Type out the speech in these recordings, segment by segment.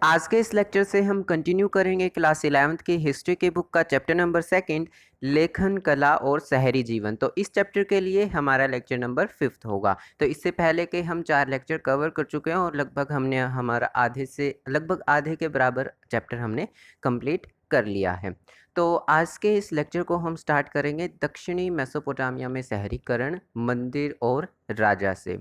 आज के इस लेक्चर से हम कंटिन्यू करेंगे क्लास 11th की हिस्ट्री की बुक का चैप्टर नंबर 2 लेखन कला और शहरी जीवन। तो इस चैप्टर के लिए हमारा लेक्चर नंबर 5th होगा। तो इससे पहले के हम 4 लेक्चर कवर कर चुके हैं और लगभग हमने हमारा लगभग आधे के बराबर चैप्टर हमने कंप्लीट कर लिया है। तो आज के इस लेक्चर को हम स्टार्ट करेंगे दक्षिणी मेसोपोटामिया में शहरीकरण, मंदिर और राजा से।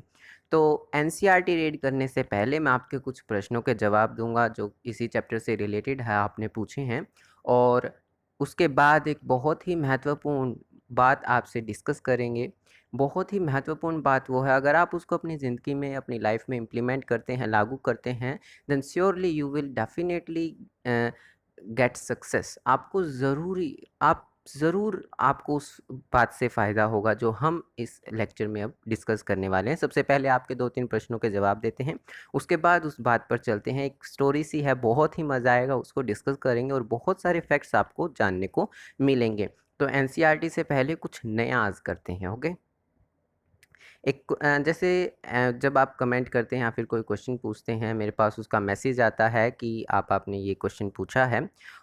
तो एनसीईआरटी रीड करने से पहले मैं आपके कुछ प्रश्नों के जवाब दूंगा जो इसी चैप्टर से रिलेटेड है, आपने पूछे हैं। और उसके बाद एक बहुत ही महत्वपूर्ण बात आपसे डिस्कस करेंगे। बहुत ही महत्वपूर्ण बात वो है, अगर आप उसको अपनी ज़िंदगी में, अपनी लाइफ में इम्प्लीमेंट करते हैं, लागू करते हैं, then surely you will definitely get success. आप ज़रूर आपको उस बात से फ़ायदा होगा जो हम इस लेक्चर में अब डिस्कस करने वाले हैं। सबसे पहले आपके 2-3 प्रश्नों के जवाब देते हैं, उसके बाद उस बात पर चलते हैं। एक स्टोरी सी है, बहुत ही मज़ा आएगा, उसको डिस्कस करेंगे और बहुत सारे फैक्ट्स आपको जानने को मिलेंगे। तो एनसीईआरटी से पहले कुछ नया आज करते हैं, ओके? जैसे जब आप कमेंट करते हैं या फिर कोई क्वेश्चन पूछते हैं, मेरे पास उसका मैसेज आता है कि आपने ये क्वेश्चन पूछा है,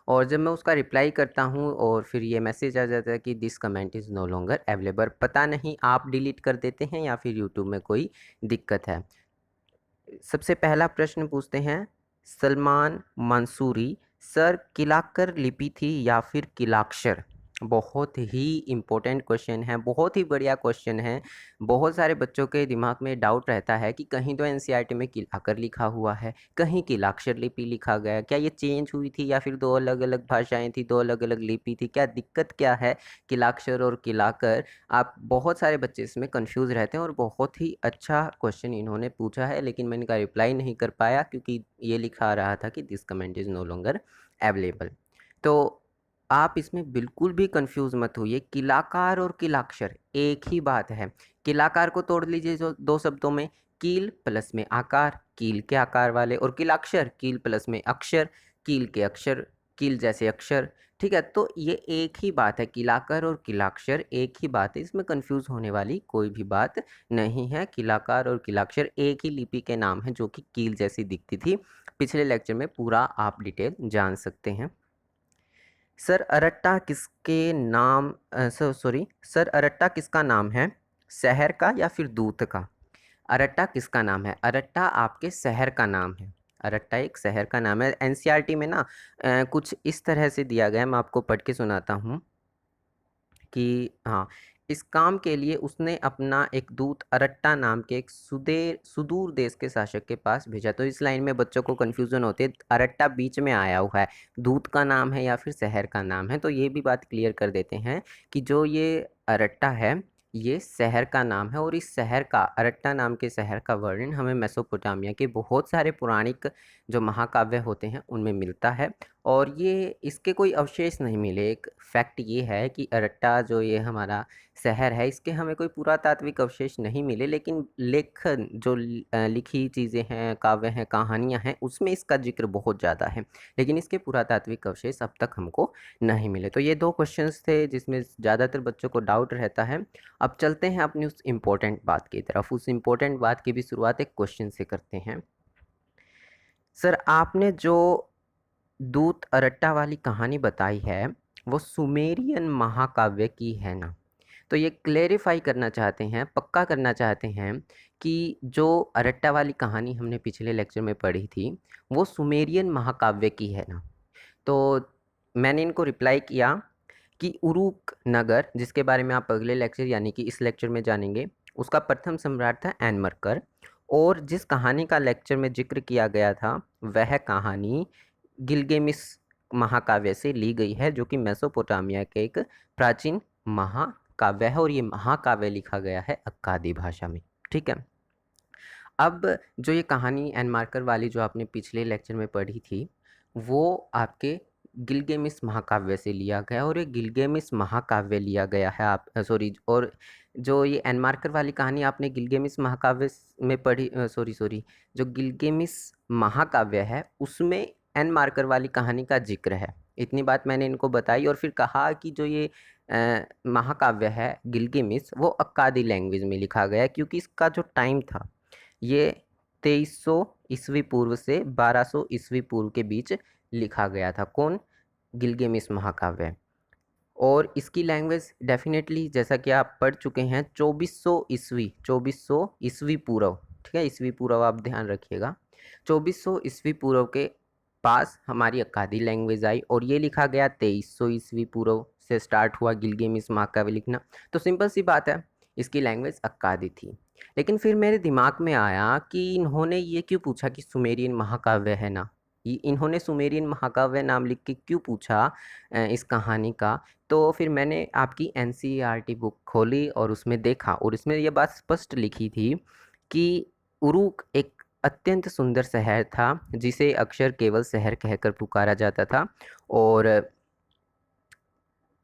और जब मैं उसका रिप्लाई करता हूँ और फिर ये मैसेज आ जाता है कि this comment is no longer available. पता नहीं आप डिलीट कर देते हैं या फिर यूट्यूब में कोई दिक्कत है। सबसे पहला प्रश्न पूछते हैं, सलमान मंसूरी, सर किलाकर लिपि थी या फिर किलाक्षर? बहुत ही इम्पोर्टेंट क्वेश्चन है, बहुत ही बढ़िया क्वेश्चन है। बहुत सारे बच्चों के दिमाग में डाउट रहता है कि कहीं तो एनसीईआरटी में किलाकर लिखा हुआ है, कहीं किलाक्षर लिपि लिखा गया है, क्या ये चेंज हुई थी या फिर 2 अलग-अलग भाषाएं थी, 2 अलग-अलग लिपि थी, क्या दिक्कत क्या है किलाक्षर और किलाकर? आप बहुत सारे बच्चे इसमें कंफ्यूज रहते हैं और बहुत ही अच्छा क्वेश्चन इन्होंने पूछा है, लेकिन मैं इनका रिप्लाई नहीं कर पाया क्योंकि ये लिखा रहा था कि this comment is no longer available. तो आप इसमें बिल्कुल भी कंफ्यूज मत होइए, किलाकार और किलाक्षर एक ही बात है। किलाकार को तोड़ लीजिए जो 2 शब्दों में, कील प्लस में आकार, कील के आकार वाले, और किलाक्षर कील प्लस में अक्षर, कील के अक्षर, कील जैसे अक्षर। ठीक है, तो ये एक ही बात है, किलाकर और किलाक्षर एक ही बात है, इसमें कंफ्यूज होने वाली कोई भी बात नहीं है। किलाकार और किलाक्षर एक ही लिपि के नाम हैं जो कि कील जैसी दिखती थी। पिछले लेक्चर में पूरा आप डिटेल जान सकते हैं। सर अरट्टा किसके नाम सॉरी सर अरट्टा किसका नाम है, शहर का या फिर दूत का? अरट्टा किसका नाम है? अरट्टा आपके शहर का नाम है। अरट्टा एक शहर का नाम है। एनसीईआरटी में ना कुछ इस तरह से दिया गया है, मैं आपको पढ़ के सुनाता हूँ कि हाँ, इस काम के लिए उसने अपना एक दूत अरट्टा नाम के एक सुदूर देश के शासक के पास भेजा। तो इस लाइन में बच्चों को कन्फ्यूज़न होती है, अरट्टा बीच में आया हुआ है, दूत का नाम है या फिर शहर का नाम है? तो ये भी बात क्लियर कर देते हैं कि जो ये अरट्टा है, ये शहर का नाम है, और इस शहर का, अरट्टा नाम के शहर का वर्णन हमें मेसोपोटामिया के बहुत सारे पौराणिक जो महाकाव्य होते हैं उनमें मिलता है। और ये इसके कोई अवशेष नहीं मिले। एक फैक्ट ये है कि अरट्टा जो ये हमारा शहर है, इसके हमें कोई पुरातात्विक अवशेष नहीं मिले, लेकिन लेखन जो लिखी चीज़ें हैं, काव्य हैं, कहानियाँ हैं, उसमें इसका जिक्र बहुत ज़्यादा है, लेकिन इसके पुरातात्विक अवशेष अब तक हमको नहीं मिले। तो ये 2 क्वेश्चंस थे जिसमें ज़्यादातर बच्चों को डाउट रहता है। अब चलते हैं अपनी उस इम्पोर्टेंट बात की तरफ। उस इम्पोर्टेंट बात की भी शुरुआत एक क्वेश्चन से करते हैं। सर आपने जो दूत अरट्टा वाली कहानी बताई है, वो सुमेरियन महाकाव्य की है ना? तो ये क्लेरिफ़ाई करना चाहते हैं, पक्का करना चाहते हैं कि जो अरट्टा वाली कहानी हमने पिछले लेक्चर में पढ़ी थी, वो सुमेरियन महाकाव्य की है ना? तो मैंने इनको रिप्लाई किया कि उरुक नगर, जिसके बारे में आप अगले लेक्चर यानी कि इस लेक्चर में जानेंगे, उसका प्रथम सम्राट था एनमरकर, और जिस कहानी का लेक्चर में ज़िक्र किया गया था, वह कहानी गिलगेमिस महाकाव्य से ली गई है, जो कि मेसोपोटामिया के एक प्राचीन महाकाव्य है, और ये महाकाव्य लिखा गया है अक्कादी भाषा में। ठीक है? अब जो ये कहानी एनमार्कर वाली जो आपने पिछले लेक्चर में पढ़ी थी, वो आपके गिलगेमिस महाकाव्य से लिया गया, और ये गिलगेमिस महाकाव्य लिया गया है और जो ये एनमार्कर वाली कहानी आपने गिलगेमिस महाकाव्य में पढ़ी, जो गिलगेमिस महाकाव्य है उसमें एनमार्कर वाली कहानी का जिक्र है। इतनी बात मैंने इनको बताई, और फिर कहा कि जो ये महाकाव्य है गिलगेमिस, वो अक्कादी लैंग्वेज में लिखा गया है, क्योंकि इसका जो टाइम था ये 2300 ईस्वी पूर्व से 1200 ईस्वी पूर्व के बीच लिखा गया था। कौन? गिलगामेश महाकाव्य। और इसकी लैंग्वेज डेफिनेटली जैसा कि आप पढ़ चुके हैं 2400 ईस्वी पूर्व, ठीक है, ईस्वी पूर्व आप ध्यान रखिएगा। 2400 ईस्वी पूर्व के पास हमारी अक्कादी लैंग्वेज आई और ये लिखा गया 2300 ईस्वी पूर्व से स्टार्ट हुआ गिलगामेश महाकाव्य लिखना। तो सिंपल सी बात है, इसकी लैंग्वेज अक्कादी थी। लेकिन फिर मेरे दिमाग में आया कि इन्होंने ये क्यों पूछा कि सुमेरियन महाकाव्य है ना, इन्होंने सुमेरियन महाकाव्य नाम लिख के क्यों पूछा इस कहानी का। तो फिर मैंने आपकी एनसीईआरटी बुक खोली और उसमें देखा और इसमें ये बात स्पष्ट लिखी थी कि उरुक एक अत्यंत सुंदर शहर था जिसे अक्सर केवल शहर कहकर पुकारा जाता था। और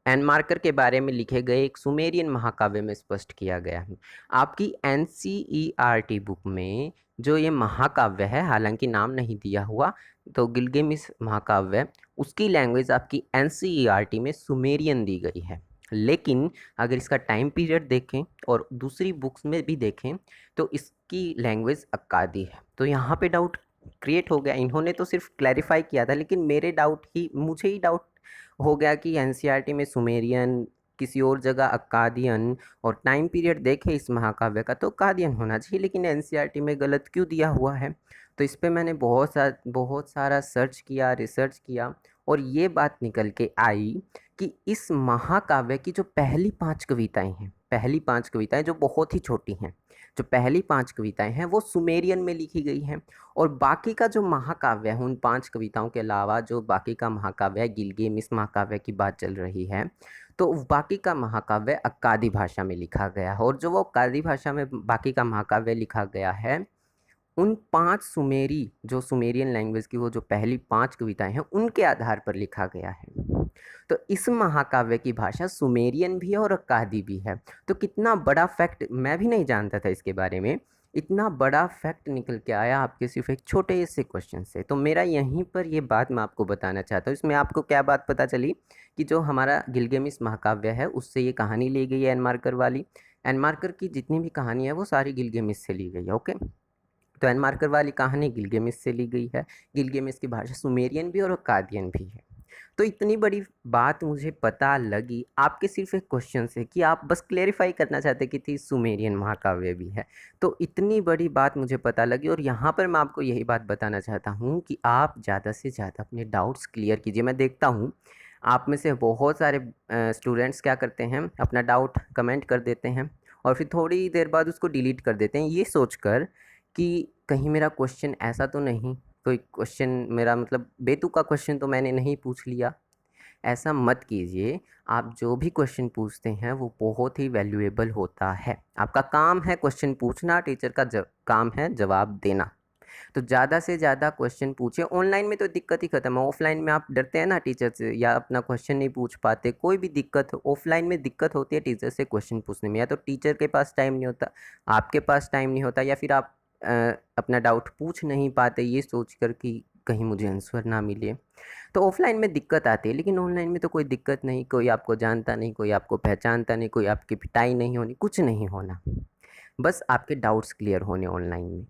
एनमार्कर के बारे में लिखे गए एक सुमेरियन महाकाव्य में स्पष्ट किया गया है। आपकी एनसीईआरटी बुक में जो ये महाकाव्य है, हालांकि नाम नहीं दिया हुआ, तो गिलगामेश महाकाव्य, उसकी लैंग्वेज आपकी एनसीईआरटी में सुमेरियन दी गई है। लेकिन अगर इसका टाइम पीरियड देखें और दूसरी बुक्स में भी देखें तो इसकी लैंग्वेज अक्कादी है। तो यहाँ पे डाउट क्रिएट हो गया। इन्होंने तो सिर्फ क्लैरिफाई किया था, लेकिन मुझे ही डाउट हो गया कि एनसीईआरटी में सुमेरियन, किसी और जगह अक्कादियन, और टाइम पीरियड देखे इस महाकाव्य का तो अक्कादियन होना चाहिए, लेकिन एनसीईआरटी में गलत क्यों दिया हुआ है। तो इस पे मैंने बहुत सारा सर्च किया, रिसर्च किया, और ये बात निकल के आई कि इस महाकाव्य की जो पहली 5 कविताएं हैं, पहली 5 कविताएं जो बहुत ही छोटी हैं, जो पहली 5 कविताएं हैं वो सुमेरियन में लिखी गई हैं। और बाकी का जो महाकाव्य है, उन 5 कविताओं के अलावा जो बाकी का महाकाव्य है, गिलगामेश महाकाव्य की बात चल रही है, तो बाकी का महाकाव्य अक्कादी भाषा में लिखा गया है। और जो वो अक्कादी भाषा में बाकी का महाकाव्य लिखा गया है, उन 5 जो सुमेरियन लैंग्वेज की वो जो पहली 5 कविताएं हैं, उनके आधार पर लिखा गया है। तो इस महाकाव्य की भाषा सुमेरियन भी है और अक्कादी भी है। तो कितना बड़ा फैक्ट, मैं भी नहीं जानता था इसके बारे में, इतना बड़ा फैक्ट निकल के आया आपके सिर्फ एक छोटे से क्वेश्चन से। तो मेरा यहीं पर ये बात मैं आपको बताना चाहता हूँ। इसमें आपको क्या बात पता चली कि जो हमारा गिलगामेश महाकाव्य है उससे ये कहानी ली गई है एनमार्कर वाली। एनमार्कर की जितनी भी कहानी है वो सारी गिलगामेश से ली गई है। ओके, तो एनमार्कर वाली कहानी गिलगामेश से ली गई है। गिलगामेश की भाषा सुमेरियन भी और अक्कादियन भी है। तो इतनी बड़ी बात मुझे पता लगी आपके सिर्फ एक क्वेश्चन से, कि आप बस क्लेरिफाई करना चाहते कि थी सुमेरियन महाकाव्य भी है। तो इतनी बड़ी बात मुझे पता लगी, और यहाँ पर मैं आपको यही बात बताना चाहता हूँ कि आप ज़्यादा से ज़्यादा अपने डाउट्स क्लियर कीजिए। मैं देखता हूँ आप में से बहुत सारे स्टूडेंट्स क्या करते हैं, अपना डाउट कमेंट कर देते हैं और फिर थोड़ी देर बाद उसको डिलीट कर देते हैं, ये सोचकर कि कहीं मेरा क्वेश्चन ऐसा तो नहीं, कोई क्वेश्चन मेरा मतलब बेतुका क्वेश्चन तो मैंने नहीं पूछ लिया। ऐसा मत कीजिए। आप जो भी क्वेश्चन पूछते हैं वो बहुत ही वैल्यूएबल होता है। आपका काम है क्वेश्चन पूछना, टीचर का काम है जवाब देना। तो ज़्यादा से ज़्यादा क्वेश्चन पूछिए। ऑनलाइन में तो दिक्कत ही ख़त्म है। ऑफलाइन में आप डरते हैं ना टीचर से, या अपना क्वेश्चन नहीं पूछ पाते, कोई भी दिक्कत हो, ऑफलाइन में दिक्कत होती है टीचर से क्वेश्चन पूछने में। या तो टीचर के पास टाइम नहीं होता, आपके पास टाइम नहीं होता, या फिर आप अपना डाउट पूछ नहीं पाते ये सोच कर कि कहीं मुझे आंसर ना मिले। तो ऑफलाइन में दिक्कत आती है, लेकिन ऑनलाइन में तो कोई दिक्कत नहीं। कोई आपको जानता नहीं, कोई आपको पहचानता नहीं, कोई आपकी पिटाई नहीं होनी, कुछ नहीं होना, बस आपके डाउट्स क्लियर होने ऑनलाइन में।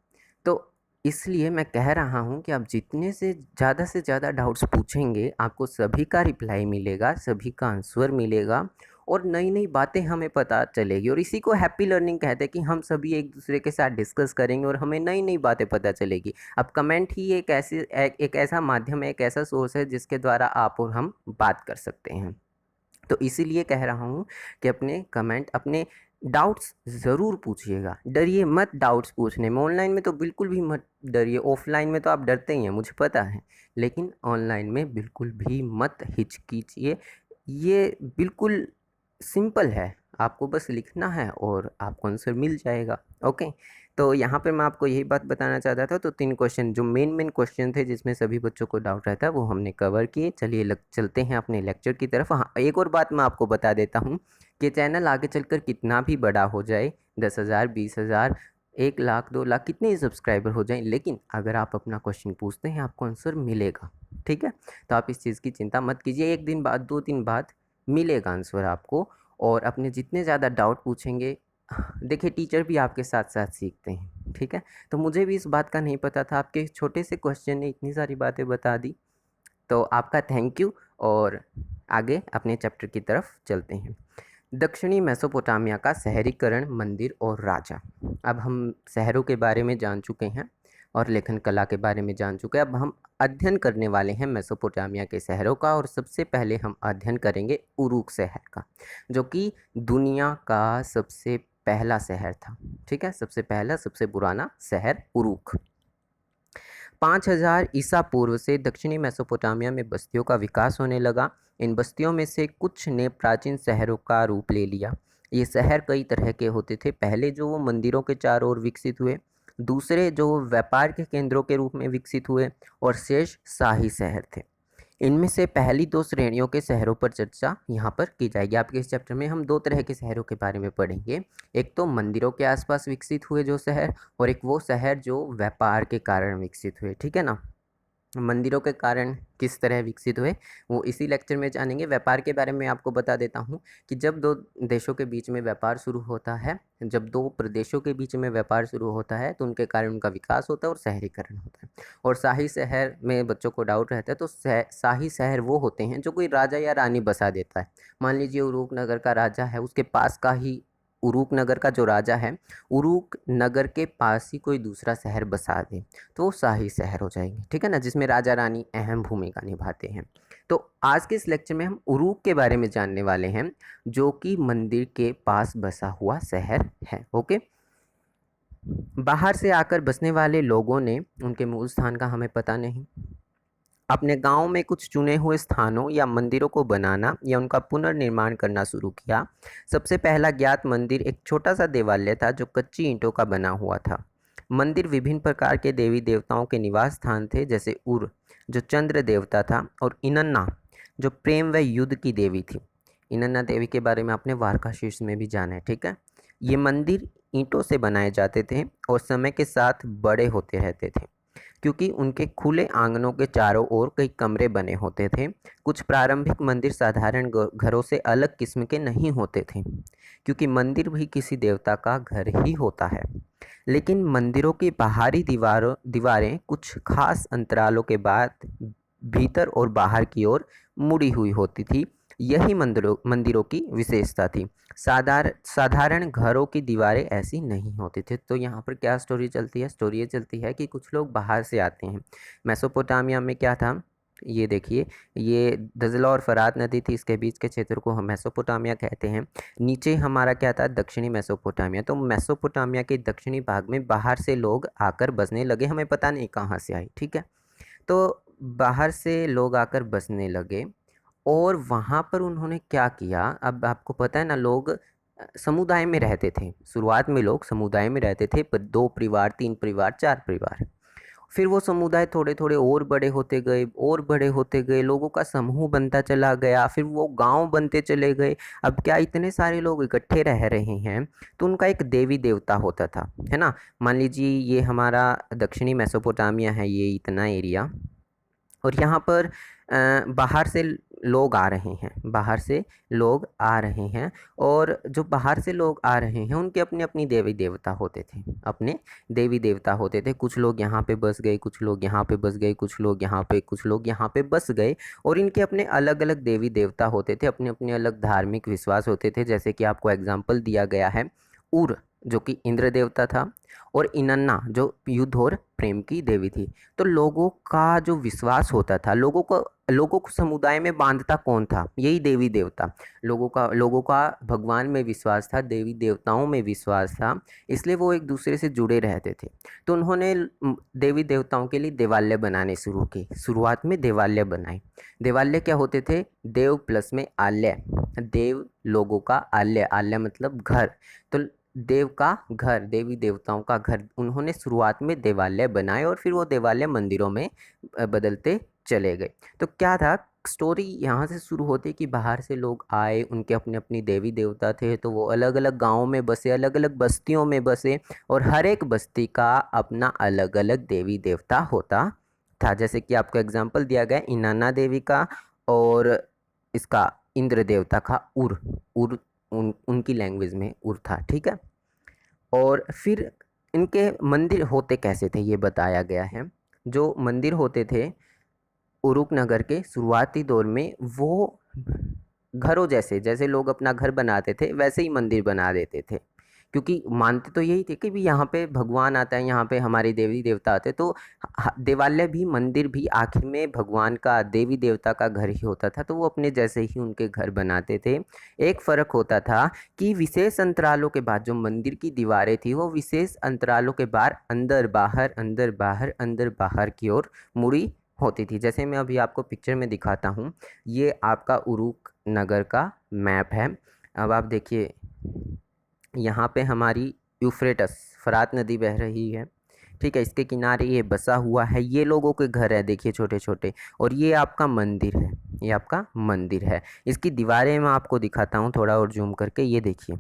तो इसलिए मैं कह रहा हूँ कि आप जितने से ज़्यादा डाउट्स पूछेंगे, आपको सभी का रिप्लाई मिलेगा, सभी का आंसर मिलेगा, और नई नई बातें हमें पता चलेगी। और इसी को हैप्पी लर्निंग कहते हैं कि हम सभी एक दूसरे के साथ डिस्कस करेंगे और हमें नई नई बातें पता चलेगी। अब कमेंट ही एक ऐसा माध्यम है, एक ऐसा सोर्स है जिसके द्वारा आप और हम बात कर सकते हैं। तो इसीलिए कह रहा हूँ कि अपने कमेंट, अपने डाउट्स ज़रूर पूछिएगा, डरिए मत डाउट्स पूछने में। ऑनलाइन में तो बिल्कुल भी मत डरिए, ऑफलाइन में तो आप डरते ही हैं, मुझे पता है, लेकिन ऑनलाइन में बिल्कुल भी मत हिचकिचिए। ये बिल्कुल सिंपल है, आपको बस लिखना है और आपको आंसर मिल जाएगा। ओके, तो यहाँ पर मैं आपको यही बात बताना चाहता था। तो 3 क्वेश्चन जो मेन क्वेश्चन थे जिसमें सभी बच्चों को डाउट रहता है वो हमने कवर किए। चलिए चलते हैं अपने लेक्चर की तरफ। हाँ, एक और बात मैं आपको बता देता हूँ कि चैनल आगे चलकर कितना भी बड़ा हो जाए, 10,000, 20,000, 1 लाख, 2 लाख, कितने ही सब्सक्राइबर हो जाएं, लेकिन अगर आप अपना क्वेश्चन पूछते हैं आपको आंसर मिलेगा। ठीक है, तो आप इस चीज़ की चिंता मत कीजिए। 1 दिन बाद, 2 दिन बाद मिलेगा आंसर आपको। और अपने जितने ज़्यादा डाउट पूछेंगे, देखिए टीचर भी आपके साथ साथ सीखते हैं, ठीक है। तो मुझे भी इस बात का नहीं पता था, आपके छोटे से क्वेश्चन ने इतनी सारी बातें बता दी, तो आपका थैंक यू। और आगे अपने चैप्टर की तरफ चलते हैं। दक्षिणी मेसोपोटामिया का शहरीकरण, मंदिर और राजा। अब हम शहरों के बारे में जान चुके हैं और लेखन कला के बारे में जान चुके हैं। अब हम अध्ययन करने वाले हैं मेसोपोटामिया के शहरों का, और सबसे पहले हम अध्ययन करेंगे उरुक शहर का, जो कि दुनिया का सबसे पहला शहर था। ठीक है, सबसे पहला सबसे पुराना शहर उरुक। 5000 ईसा पूर्व से दक्षिणी मेसोपोटामिया में बस्तियों का विकास होने लगा। इन बस्तियों में से कुछ ने प्राचीन शहरों का रूप ले लिया। ये शहर कई तरह के होते थे। पहले जो वो मंदिरों के चारों ओर विकसित हुए, दूसरे जो व्यापार के केंद्रों के रूप में विकसित हुए, और शेष शाही शहर थे। इनमें से पहली दो श्रेणियों के शहरों पर चर्चा यहाँ पर की जाएगी। आपके इस चैप्टर में हम दो तरह के शहरों के बारे में पढ़ेंगे। एक तो मंदिरों के आसपास विकसित हुए जो शहर, और एक वो शहर जो व्यापार के कारण विकसित हुए। ठीक है ना। मंदिरों के कारण किस तरह विकसित हुए वो इसी लेक्चर में जानेंगे। व्यापार के बारे में आपको बता देता हूँ कि जब दो देशों के बीच में व्यापार शुरू होता है, जब दो प्रदेशों के बीच में व्यापार शुरू होता है, तो उनके कारण उनका विकास होता है और शहरीकरण होता है। और शाही शहर में बच्चों को डाउट रहता है, तो शाही शहर वो होते हैं जो कोई राजा या रानी बसा देता है। मान लीजिए उरूक नगर का राजा है, उसके पास का ही उरूक नगर का जो राजा है, उरूक नगर के पास ही कोई दूसरा शहर बसा दे, तो वो शाही शहर हो जाएंगे। ठीक है ना, जिसमें राजा रानी अहम भूमिका निभाते हैं। तो आज के इस लेक्चर में हम उरूक के बारे में जानने वाले हैं, जो कि मंदिर के पास बसा हुआ शहर है। ओके। बाहर से आकर बसने वाले लोगों ने, उनके मूल स्थान का हमें पता नहीं, अपने गांव में कुछ चुने हुए स्थानों या मंदिरों को बनाना या उनका पुनर्निर्माण करना शुरू किया। सबसे पहला ज्ञात मंदिर एक छोटा सा देवालय था जो कच्ची ईंटों का बना हुआ था। मंदिर विभिन्न प्रकार के देवी देवताओं के निवास स्थान थे, जैसे उर जो चंद्र देवता था, और इनन्ना जो प्रेम व युद्ध की देवी थी। इनन्ना देवी के बारे में आपने वार्का शीर्ष में भी जाना है। ठीक है। ये मंदिर ईंटों से बनाए जाते थे और समय के साथ बड़े होते रहते थे, क्योंकि उनके खुले आंगनों के चारों ओर कई कमरे बने होते थे। कुछ प्रारंभिक मंदिर साधारण घरों से अलग किस्म के नहीं होते थे, क्योंकि मंदिर भी किसी देवता का घर ही होता है। लेकिन मंदिरों की बाहरी दीवारें कुछ खास अंतरालों के बाद भीतर और बाहर की ओर मुड़ी हुई होती थी। यही मंदिरों की विशेषता थी। साधारण घरों की दीवारें ऐसी नहीं होती थी। तो यहाँ पर क्या स्टोरी चलती है? स्टोरी ये चलती है कि कुछ लोग बाहर से आते हैं। मेसोपोटामिया में क्या था, ये देखिए, ये दजला और फरात नदी थी, इसके बीच के क्षेत्र को हम मेसोपोटामिया कहते हैं। नीचे हमारा क्या था, दक्षिणी मेसोपोटामिया। तो मेसोपोटामिया के दक्षिणी भाग में बाहर से लोग आकर बसने लगे, हमें पता नहीं कहाँ से आए। ठीक है। तो बाहर से लोग आकर बसने लगे, और वहाँ पर उन्होंने क्या किया, अब आपको पता है ना, लोग समुदाय में रहते थे। शुरुआत में लोग समुदाय में रहते थे, पर 2 परिवार, 3 परिवार, 4 परिवार। फिर वो समुदाय थोड़े थोड़े और बड़े होते गए, और बड़े होते गए, लोगों का समूह बनता चला गया, फिर वो गांव बनते चले गए। अब क्या, इतने सारे लोग इकट्ठे रह रहे हैं, तो उनका एक देवी देवता होता था, है ना। मान लीजिए ये हमारा दक्षिणी मेसोपोटामिया है, ये इतना एरिया, और यहाँ पर बाहर से लोग आ रहे हैं, बाहर से लोग आ रहे हैं, और जो बाहर से लोग आ रहे हैं उनके अपने अपनी देवी देवता होते थे, अपने देवी देवता होते थे। कुछ लोग यहाँ पे बस गए, कुछ लोग यहाँ पे बस गए, कुछ लोग यहाँ पे, कुछ लोग यहाँ पे बस गए, और इनके अपने अलग अलग देवी देवता होते थे, अपने अपने अलग धार्मिक विश्वास होते थे। जैसे कि आपको एग्जाम्पल दिया गया है, उर जो कि इंद्र देवता था, और इनन्ना जो युद्ध और प्रेम की देवी थी। तो लोगों का जो विश्वास होता था, लोगों को समुदाय में बांधता कौन था? यही देवी देवता। लोगों का भगवान में विश्वास था, देवी देवताओं में विश्वास था, इसलिए वो एक दूसरे से जुड़े रहते थे। तो उन्होंने देवी देवताओं के लिए देवालय बनाने शुरू किए। शुरुआत में देवालय बनाए। देवालय क्या होते थे? देव प्लस में आलय, देव लोगों का, आलय, आलय मतलब घर। तो देव का घर, देवी देवताओं का घर, उन्होंने शुरुआत में देवालय बनाए, और फिर वो देवालय मंदिरों में बदलते चले गए। तो क्या था, स्टोरी यहाँ से शुरू होती है कि बाहर से लोग आए, उनके अपने अपनी देवी देवता थे, तो वो अलग अलग गाँव में बसे, अलग अलग बस्तियों में बसे, और हर एक बस्ती का अपना अलग अलग देवी देवता होता था। जैसे कि आपको एग्जाम्पल दिया गया इनाना देवी का, और इसका इंद्र देवता का उर, उनकी लैंग्वेज में उर था। ठीक है। और फिर इनके मंदिर होते कैसे थे ये बताया गया है। जो मंदिर होते थे उरुक नगर के शुरुआती दौर में, वो घरों जैसे, जैसे लोग अपना घर बनाते थे वैसे ही मंदिर बना देते थे, क्योंकि मानते तो यही थे कि भी यहाँ पे भगवान आता है, यहाँ पे हमारे देवी देवता आते, तो देवालय भी मंदिर भी आखिर में भगवान का, देवी देवता का घर ही होता था, तो वो अपने जैसे ही उनके घर बनाते थे। एक फ़र्क होता था कि विशेष अंतरालों के बाद जो मंदिर की दीवारें थी वो विशेष अंतरालों के बाद अंदर बाहर अंदर बाहर अंदर बाहर की ओर मुड़ी होती थी। जैसे मैं अभी आपको पिक्चर में दिखाता हूँ, ये आपका उरुक नगर का मैप है। अब आप देखिए, यहाँ पे हमारी यूफ्रेटस फरात नदी बह रही है, ठीक है, इसके किनारे ये बसा हुआ है, ये लोगों के घर है देखिए छोटे छोटे, और ये आपका मंदिर है, ये आपका मंदिर है। इसकी दीवारें मैं आपको दिखाता हूँ थोड़ा और जूम करके, ये देखिए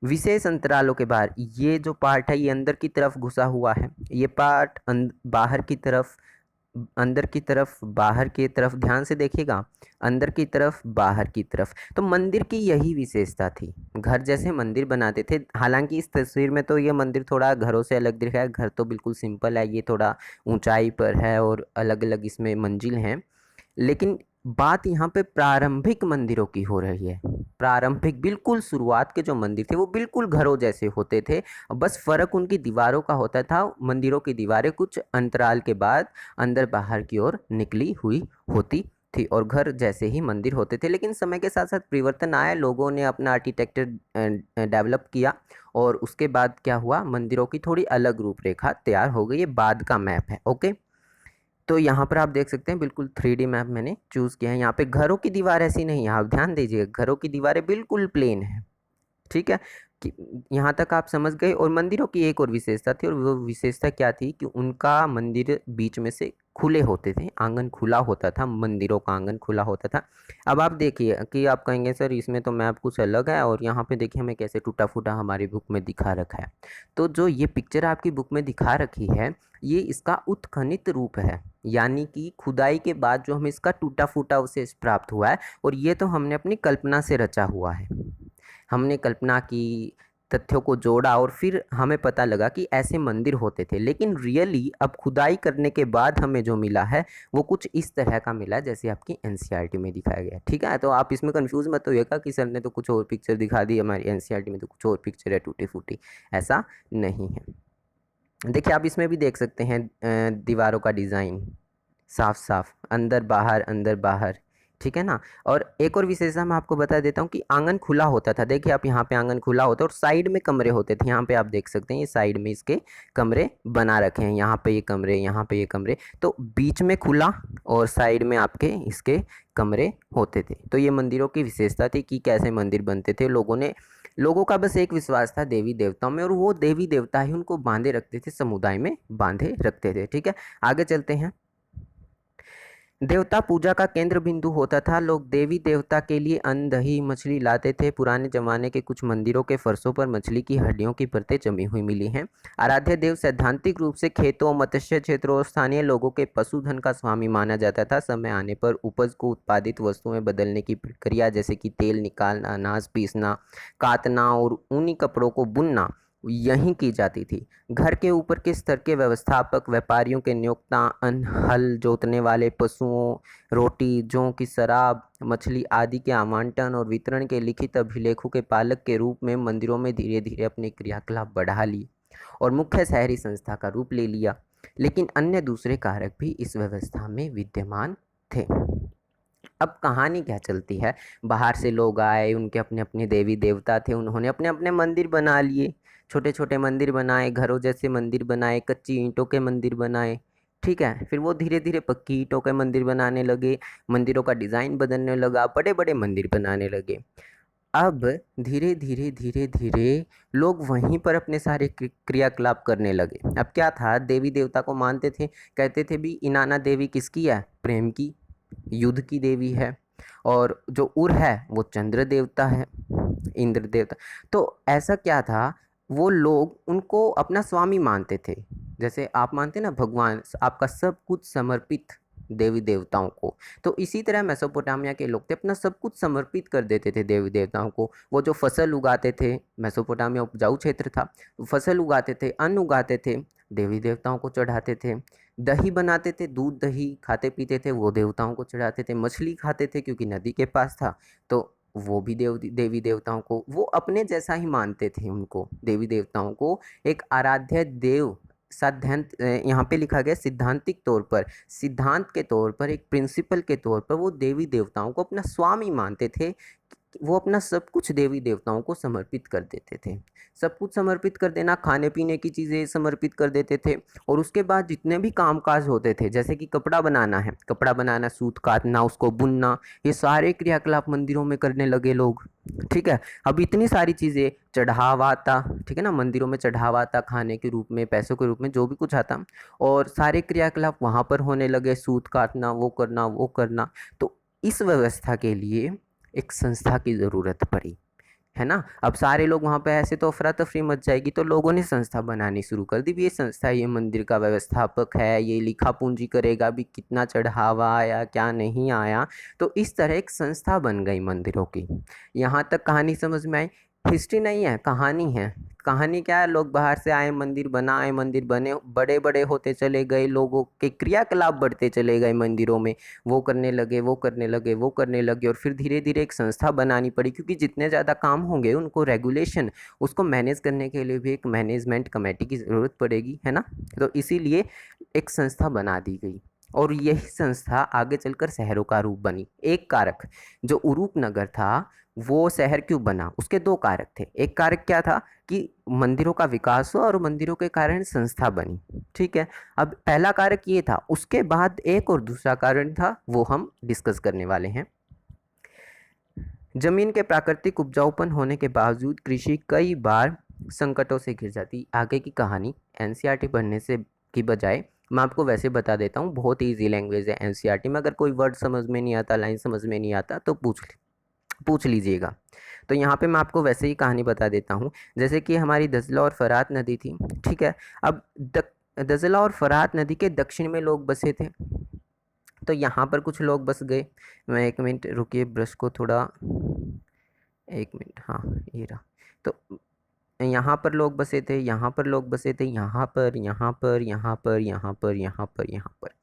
विशेष अंतरालों के बाहर ये जो पार्ट है ये अंदर की तरफ घुसा हुआ है, ये पार्ट बाहर की तरफ, अंदर की तरफ बाहर की तरफ, ध्यान से देखिएगा, अंदर की तरफ बाहर की तरफ। तो मंदिर की यही विशेषता थी, घर जैसे मंदिर बनाते थे। हालांकि इस तस्वीर में तो ये मंदिर थोड़ा घरों से अलग दिख रहा है, घर तो बिल्कुल सिंपल है, ये थोड़ा ऊंचाई पर है और अलग अलग इसमें मंजिल हैं, लेकिन बात यहाँ पे प्रारंभिक मंदिरों की हो रही है। प्रारंभिक बिल्कुल शुरुआत के जो मंदिर थे वो बिल्कुल घरों जैसे होते थे, बस फ़र्क उनकी दीवारों का होता था। मंदिरों की दीवारें कुछ अंतराल के बाद अंदर बाहर की ओर निकली हुई होती थी और घर जैसे ही मंदिर होते थे। लेकिन समय के साथ साथ परिवर्तन आया, लोगों ने अपना आर्किटेक्चर डेवलप किया और उसके बाद क्या हुआ, मंदिरों की थोड़ी अलग रूपरेखा तैयार हो गई। ये बाद का मैप है, ओके। तो यहाँ पर आप देख सकते हैं बिल्कुल 3D मैप मैंने चूज़ किया है। यहाँ पे घरों की दीवार ऐसी नहीं है, आप ध्यान दीजिए, घरों की दीवारें बिल्कुल प्लेन है, ठीक है कि यहाँ तक आप समझ गए। और मंदिरों की एक और विशेषता थी, और वो विशेषता क्या थी कि उनका मंदिर बीच में से खुले होते थे, आंगन खुला होता था, मंदिरों का आंगन खुला होता था। अब आप देखिए कि आप कहेंगे सर इसमें तो मैप कुछ अलग है, और यहाँ पे देखिए हमें कैसे टूटा फूटा हमारी बुक में दिखा रखा है। तो जो ये पिक्चर आपकी बुक में दिखा रखी है ये इसका उत्खनित रूप है, यानी कि खुदाई के बाद जो हमें इसका टूटा फूटा अवशेष प्राप्त हुआ है, और ये तो हमने अपनी कल्पना से रचा हुआ है। हमने कल्पना की, तथ्यों को जोड़ा और फिर हमें पता लगा कि ऐसे मंदिर होते थे। लेकिन रियली अब खुदाई करने के बाद हमें जो मिला है वो कुछ इस तरह का मिला है जैसे आपकी एनसीईआरटी में दिखाया गया है, ठीक है। तो आप इसमें कंफ्यूज मत होइएगा कि सर ने तो कुछ और पिक्चर दिखा दी, हमारी एनसीईआरटी में तो कुछ और पिक्चर है टूटी फूटी, ऐसा नहीं है। देखिए आप इसमें भी देख सकते हैं दीवारों का डिज़ाइन साफ साफ, अंदर बाहर, ठीक है ना। और एक और विशेषता मैं आपको बता देता हूँ कि आंगन खुला होता था। देखिए आप यहाँ पे आंगन खुला होता है और साइड में कमरे होते थे। यहाँ पे आप देख सकते हैं ये साइड में इसके कमरे बना रखे हैं, यहाँ पे ये कमरे, यहाँ पे ये कमरे, तो बीच में खुला और साइड में आपके इसके कमरे होते थे। तो ये मंदिरों की विशेषता थी कि कैसे मंदिर बनते थे। लोगों का बस एक विश्वास था देवी देवताओं में, और वो देवी देवता ही उनको बांधे रखते थे, समुदाय में बांधे रखते थे, ठीक है। आगे चलते हैं। देवता पूजा का केंद्र बिंदु होता था। लोग देवी देवता के लिए अन्न दही मछली लाते थे। पुराने जमाने के कुछ मंदिरों के फर्शों पर मछली की हड्डियों की परतें जमी हुई मिली हैं। आराध्य देव सैद्धांतिक रूप से खेतों, मत्स्य क्षेत्रों और स्थानीय लोगों के पशुधन का स्वामी माना जाता था। समय आने पर उपज को उत्पादित वस्तुओं में बदलने की प्रक्रिया, जैसे कि तेल निकालना, अनाज पीसना, काटना और ऊनी कपड़ों को बुनना, यहीं की जाती थी। घर के ऊपर के स्तर के व्यवस्थापक, व्यापारियों के नियोक्ता, अन्न, हल जोतने वाले, पशुओं, रोटी, जौ की शराब, मछली आदि के आवंटन और वितरण के लिखित अभिलेखों के पालक के रूप में मंदिरों में धीरे धीरे अपने क्रियाकलाप बढ़ा लिए और मुख्य शहरी संस्था का रूप ले लिया। लेकिन अन्य दूसरे कारक भी इस व्यवस्था में विद्यमान थे। अब कहानी क्या चलती है, बाहर से लोग आए, उनके अपने अपने देवी देवता थे, उन्होंने अपने अपने मंदिर बना लिए, छोटे छोटे मंदिर बनाए, घरों जैसे मंदिर बनाए, कच्ची ईंटों के मंदिर बनाए, ठीक है। फिर वो धीरे धीरे पक्की ईंटों के मंदिर बनाने लगे, मंदिरों का डिज़ाइन बदलने लगा, बड़े बड़े मंदिर बनाने लगे। अब धीरे धीरे धीरे धीरे लोग वहीं पर अपने सारे क्रियाकलाप करने लगे। अब क्या था, देवी देवता को मानते थे, कहते थे भी इनाना देवी किसकी है, प्रेम की, युद्ध की देवी है, और जो उर है वो चंद्र देवता है, इंद्र देवता। तो ऐसा क्या था, वो लोग उनको अपना स्वामी मानते थे। जैसे आप मानते ना भगवान, आपका सब कुछ समर्पित, देवी देवताओं को। तो इसी तरह मेसोपोटामिया के लोग थे, अपना सब कुछ समर्पित कर देते थे देवी देवताओं को। वो जो फसल उगाते थे, मेसोपोटामिया उपजाऊ क्षेत्र था, फसल उगाते थे, अन्न उगाते थे, देवी देवताओं को चढ़ाते थे। दही बनाते थे, दूध दही खाते पीते थे, वो देवताओं को चढ़ाते थे। मछली खाते थे क्योंकि नदी के पास था, तो वो भी देवी देवताओं को, वो अपने जैसा ही मानते थे उनको, देवी देवताओं को एक आराध्य देव सिद्धांत, यहाँ पे लिखा गया सिद्धांतिक तौर पर, सिद्धांत के तौर पर, एक प्रिंसिपल के तौर पर वो देवी देवताओं को अपना स्वामी मानते थे। वो अपना सब कुछ देवी देवताओं को समर्पित कर देते थे। सब कुछ समर्पित कर देना, खाने पीने की चीज़ें समर्पित कर देते थे। और उसके बाद जितने भी कामकाज होते थे, जैसे कि कपड़ा बनाना है, कपड़ा बनाना, सूत काटना, उसको बुनना, ये सारे क्रियाकलाप मंदिरों में करने लगे लोग। ठीक है, अब इतनी सारी चीज़ें, चढ़ावा आता, ठीक है ना, मंदिरों में चढ़ावा आता, खाने के रूप में, पैसों के रूप में, जो भी कुछ आता, और सारे क्रियाकलाप वहाँ पर होने लगे, सूत काटना, वो करना, वो करना। तो इस व्यवस्था के लिए एक संस्था की ज़रूरत पड़ी, है ना। अब सारे लोग वहाँ पे ऐसे तो अफरा तफरी मच जाएगी, तो लोगों ने संस्था बनानी शुरू कर दी भी। ये संस्था, ये मंदिर का व्यवस्थापक है, ये लिखा पूंजी करेगा भी, कितना चढ़ावा आया, क्या नहीं आया। तो इस तरह एक संस्था बन गई मंदिरों की। यहाँ तक कहानी समझ में आई। हिस्ट्री नहीं है, कहानी है। कहानी क्या है, लोग बाहर से आए, मंदिर बनाए, मंदिर बने, बड़े बड़े होते चले गए, लोगों के क्रियाकलाप बढ़ते चले गए मंदिरों में, वो करने लगे, वो करने लगे, वो करने लगे, और फिर धीरे धीरे एक संस्था बनानी पड़ी, क्योंकि जितने ज़्यादा काम होंगे उनको रेगुलेशन, उसको मैनेज करने के लिए भी एक मैनेजमेंट कमेटी की ज़रूरत पड़ेगी, है ना। तो इसीलिए एक संस्था बना दी गई, और यही संस्था आगे चलकर शहरों का रूप बनी। एक कारक, जो उरूप नगर था, वो शहर क्यों बना, उसके दो कारक थे। एक कारक क्या था कि मंदिरों का विकास हुआ, और मंदिरों के कारण संस्था बनी। ठीक है, अब पहला कारक ये था, उसके बाद एक और दूसरा कारण था, वो हम डिस्कस करने वाले हैं। जमीन के प्राकृतिक उपजाऊपन होने के बावजूद कृषि कई बार संकटों से घिर जाती। आगे की कहानी एनसीईआरटी पढ़ने से की बजाय मैं आपको वैसे बता देता हूँ, बहुत ईजी लैंग्वेज है एनसीईआरटी में। अगर कोई वर्ड समझ में नहीं आता, लाइन समझ में नहीं आता, तो पूछ लीजिएगा। तो यहाँ पे मैं आपको वैसे ही कहानी बता देता हूँ, जैसे कि हमारी दजला और फरात नदी थी। ठीक है, अब दजला और फरात नदी के दक्षिण में लोग बसे थे। तो यहाँ पर कुछ लोग बस गए। मैं एक मिनट रुकिए, ब्रश को थोड़ा, एक मिनट, हाँ ये रहा। तो यहाँ पर लोग बसे थे, यहाँ पर लोग बसे थे, यहाँ पर, यहाँ पर, यहाँ पर, यहाँ पर, यहाँ पर, यहाँ पर।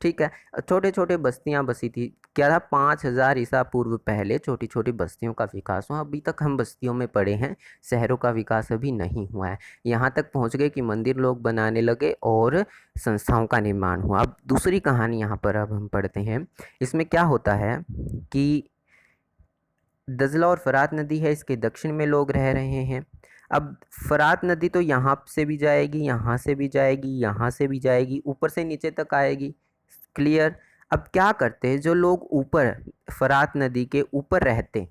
ठीक है, छोटे छोटे बस्तियाँ बसी थी। क्या था, 5000 ईसा पूर्व पहले छोटी छोटी बस्तियों का विकास हुआ। अभी तक हम बस्तियों में पड़े हैं, शहरों का विकास अभी नहीं हुआ है। यहाँ तक पहुँच गए कि मंदिर लोग बनाने लगे और संस्थाओं का निर्माण हुआ। अब दूसरी कहानी यहाँ पर अब हम पढ़ते हैं। इसमें क्या होता है कि दजला और फरात नदी है, इसके दक्षिण में लोग रह रहे हैं। अब फरात नदी तो यहाँ से भी जाएगी, यहाँ से भी जाएगी, यहाँ से भी जाएगी, ऊपर से नीचे तक आएगी। क्लियर। अब क्या करते हैं जो लोग ऊपर, फरात नदी के ऊपर रहते,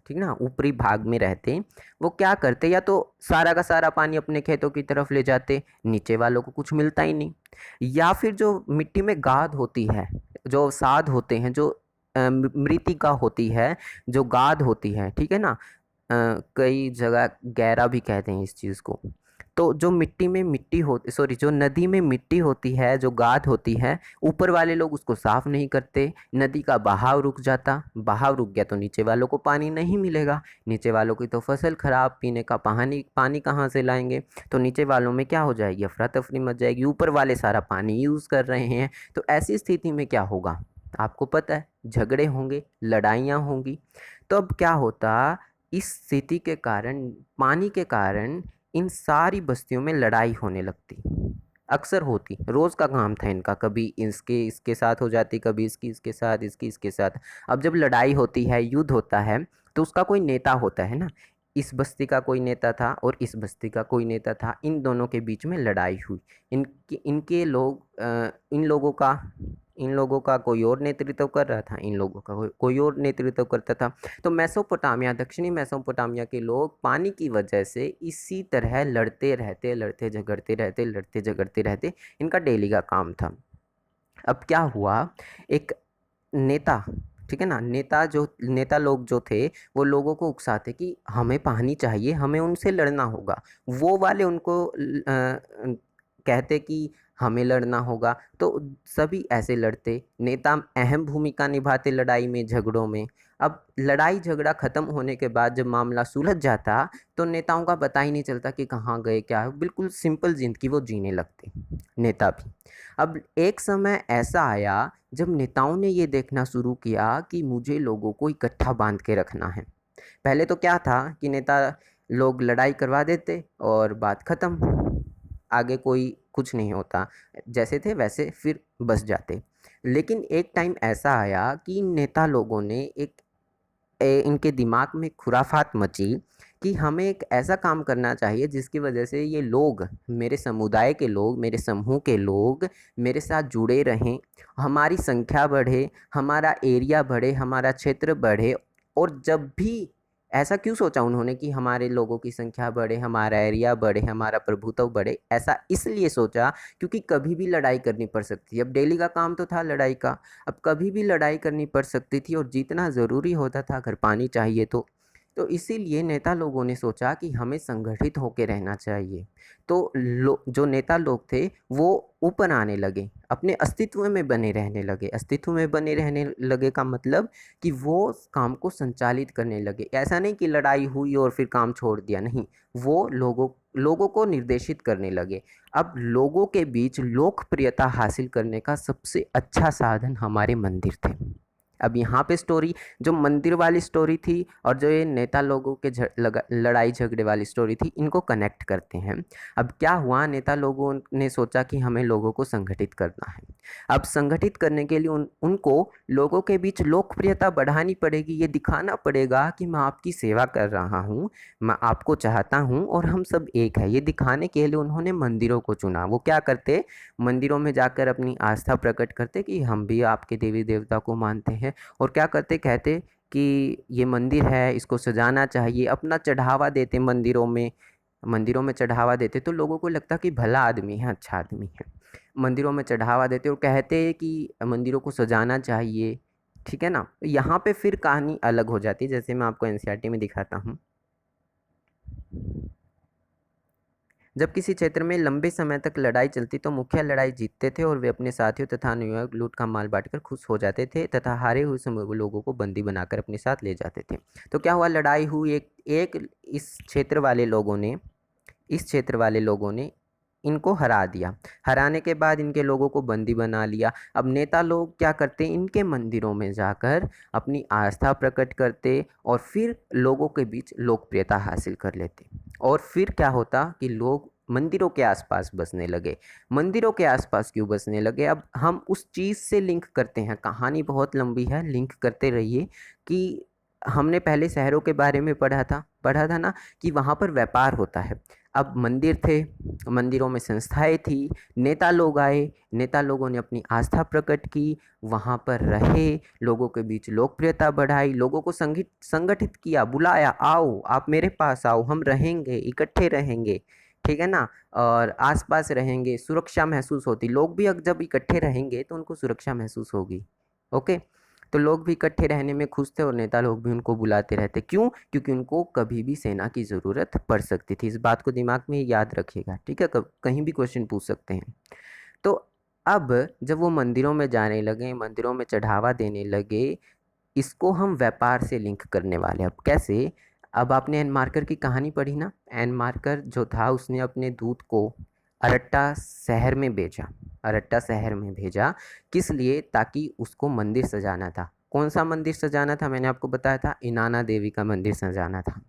ठीक ना, ऊपरी भाग में रहते, वो क्या करते, या तो सारा का सारा पानी अपने खेतों की तरफ ले जाते, नीचे वालों को कुछ मिलता ही नहीं। या फिर जो मिट्टी में गाद होती है, जो साद होते हैं, जो मृतिका होती है, जो गाद होती है, ठीक है ना, कई जगह गहरा भी कहते हैं इस चीज़ को। तो जो मिट्टी में मिट्टी होती, सॉरी, जो नदी में मिट्टी होती है, जो गाद होती है, ऊपर वाले लोग उसको साफ नहीं करते, नदी का बहाव रुक जाता। बहाव रुक गया तो नीचे वालों को पानी नहीं मिलेगा, नीचे वालों की तो फसल खराब, पीने का पानी कहाँ से लाएंगे। तो नीचे वालों में क्या हो जाएगी, अफरा तफरी मच जाएगी, ऊपर वाले सारा पानी यूज़ कर रहे हैं। तो ऐसी स्थिति में क्या होगा, आपको पता है, झगड़े होंगे, लड़ाइयाँ होंगी। तो अब क्या होता, इस स्थिति के कारण, पानी के कारण, इन सारी बस्तियों में लड़ाई होने लगती। अक्सर होती, रोज़ का काम था इनका, कभी इसके इसके साथ हो जाती, कभी इसकी इसके साथ, इसकी इसके साथ। अब जब लड़ाई होती है, युद्ध होता है, तो उसका कोई नेता होता है ना। इस बस्ती का कोई नेता था और इस बस्ती का कोई नेता था, इन दोनों के बीच में लड़ाई हुई। इनके लोग, इन लोगों का कोई और नेतृत्व कर रहा था, इन लोगों का कोई और नेतृत्व करता था। तो मेसोपोटामिया, दक्षिणी मेसोपोटामिया के लोग पानी की वजह से इसी तरह लड़ते रहते, लड़ते झगड़ते रहते, लड़ते झगड़ते रहते, इनका डेली का काम था। अब क्या हुआ, एक नेता, ठीक है ना, नेता लोग जो थे, वो लोगों को उकसाते कि हमें पानी चाहिए, हमें उनसे लड़ना होगा। वो वाले उनको कहते कि हमें लड़ना होगा तो सभी ऐसे लड़ते, नेता अहम भूमिका निभाते लड़ाई में, झगड़ों में। अब लड़ाई झगड़ा ख़त्म होने के बाद जब मामला सुलझ जाता तो नेताओं का पता ही नहीं चलता कि कहाँ गए, क्या है, बिल्कुल सिंपल ज़िंदगी वो जीने लगते, नेता भी। अब एक समय ऐसा आया जब नेताओं ने ये देखना शुरू किया कि मुझे लोगों को इकट्ठा बांध के रखना है। पहले तो क्या था कि नेता लोग लड़ाई करवा देते और बात ख़त्म, आगे कोई कुछ नहीं होता, जैसे थे वैसे फिर बस जाते। लेकिन एक टाइम ऐसा आया कि नेता लोगों ने इनके दिमाग में खुराफात मची कि हमें एक ऐसा काम करना चाहिए जिसकी वजह से ये लोग, मेरे समुदाय के लोग, मेरे समूह के लोग मेरे साथ जुड़े रहें, हमारी संख्या बढ़े, हमारा एरिया बढ़े, हमारा क्षेत्र बढ़े। और जब भी ऐसा क्यों सोचा उन्होंने कि हमारे लोगों की संख्या बढ़े, हमारा एरिया बढ़े, हमारा प्रभुत्व बढ़े? ऐसा इसलिए सोचा क्योंकि कभी भी लड़ाई करनी पड़ सकती है। अब डेली का काम तो था लड़ाई का, अब कभी भी लड़ाई करनी पड़ सकती थी और जीतना ज़रूरी होता था अगर पानी चाहिए तो इसीलिए नेता लोगों ने सोचा कि हमें संगठित होकर रहना चाहिए। तो जो नेता लोग थे वो ऊपर आने लगे, अपने अस्तित्व में बने रहने लगे। अस्तित्व में बने रहने लगे का मतलब कि वो काम को संचालित करने लगे। ऐसा नहीं कि लड़ाई हुई और फिर काम छोड़ दिया, नहीं, वो लोगों को निर्देशित करने लगे। अब लोगों के बीच लोकप्रियता हासिल करने का सबसे अच्छा साधन हमारे मंदिर थे। अब यहाँ पे स्टोरी, जो मंदिर वाली स्टोरी थी और जो ये नेता लोगों के लड़ाई झगड़े वाली स्टोरी थी, इनको कनेक्ट करते हैं। अब क्या हुआ, नेता लोगों ने सोचा कि हमें लोगों को संगठित करना है। अब संगठित करने के लिए उनको लोगों के बीच लोकप्रियता बढ़ानी पड़ेगी, ये दिखाना पड़ेगा कि मैं आपकी सेवा कर रहा हूँ, मैं आपको चाहता हूँ और हम सब एक है। ये दिखाने के लिए उन्होंने मंदिरों को चुना। वो क्या करते, मंदिरों में जाकर अपनी आस्था प्रकट करते कि हम भी आपके देवी देवता को मानते हैं। और क्या करते, कहते कि ये मंदिर है, इसको सजाना चाहिए, अपना चढ़ावा देते मंदिरों में चढ़ावा देते तो लोगों को लगता कि भला आदमी है, अच्छा आदमी है। मंदिरों में चढ़ावा देते और कहते कि मंदिरों को सजाना चाहिए, ठीक है ना। यहाँ पे फिर कहानी अलग हो जाती है, जैसे मैं आपको एनसीईआरटी में दिखाता हूँ। जब किसी क्षेत्र में लंबे समय तक लड़ाई चलती तो मुखिया लड़ाई जीतते थे और वे अपने साथियों तथा अनुयायियों को लूट का माल बांटकर खुश हो जाते थे तथा हारे हुए समूह लोगों को बंदी बनाकर अपने साथ ले जाते थे। तो क्या हुआ, लड़ाई हुई, एक इस क्षेत्र वाले लोगों ने इनको हरा दिया। हराने के बाद इनके लोगों को बंदी बना लिया। अब नेता लोग क्या करते, इनके मंदिरों में जाकर अपनी आस्था प्रकट करते और फिर लोगों के बीच लोकप्रियता हासिल कर लेते। और फिर क्या होता कि लोग मंदिरों के आसपास बसने लगे। मंदिरों के आसपास क्यों बसने लगे, अब हम उस चीज़ से लिंक करते हैं। कहानी बहुत लंबी है, लिंक करते रहिए। कि हमने पहले शहरों के बारे में पढ़ा था ना कि वहाँ पर व्यापार होता है। अब मंदिर थे, मंदिरों में संस्थाएं थी, नेता लोग आए, नेता लोगों ने अपनी आस्था प्रकट की, वहाँ पर रहे, लोगों के बीच लोकप्रियता बढ़ाई, लोगों को संगठित किया, बुलाया, आओ आप मेरे पास आओ, हम रहेंगे, इकट्ठे रहेंगे, ठीक है ना। और आसपास रहेंगे, सुरक्षा महसूस होती। लोग भी जब इकट्ठे रहेंगे तो उनको सुरक्षा महसूस होगी। ओके, तो लोग भी इकट्ठे रहने में खुश थे और नेता लोग भी उनको बुलाते रहते। क्यों? क्योंकि उनको कभी भी सेना की ज़रूरत पड़ सकती थी। इस बात को दिमाग में याद रखिएगा, ठीक है। कहीं भी क्वेश्चन पूछ सकते हैं। तो अब जब वो मंदिरों में जाने लगे, मंदिरों में चढ़ावा देने लगे, इसको हम व्यापार से लिंक करने वाले हैं। अब कैसे? अब आपने एन मार्कर की कहानी पढ़ी ना। एन मार्कर जो था उसने अपने दूत को अरट्टा शहर में भेजा। अरट्टा शहर में भेजा किस लिए? ताकि उसको मंदिर सजाना था। कौन सा मंदिर सजाना था? मैंने आपको बताया था, इनाना देवी का मंदिर सजाना था।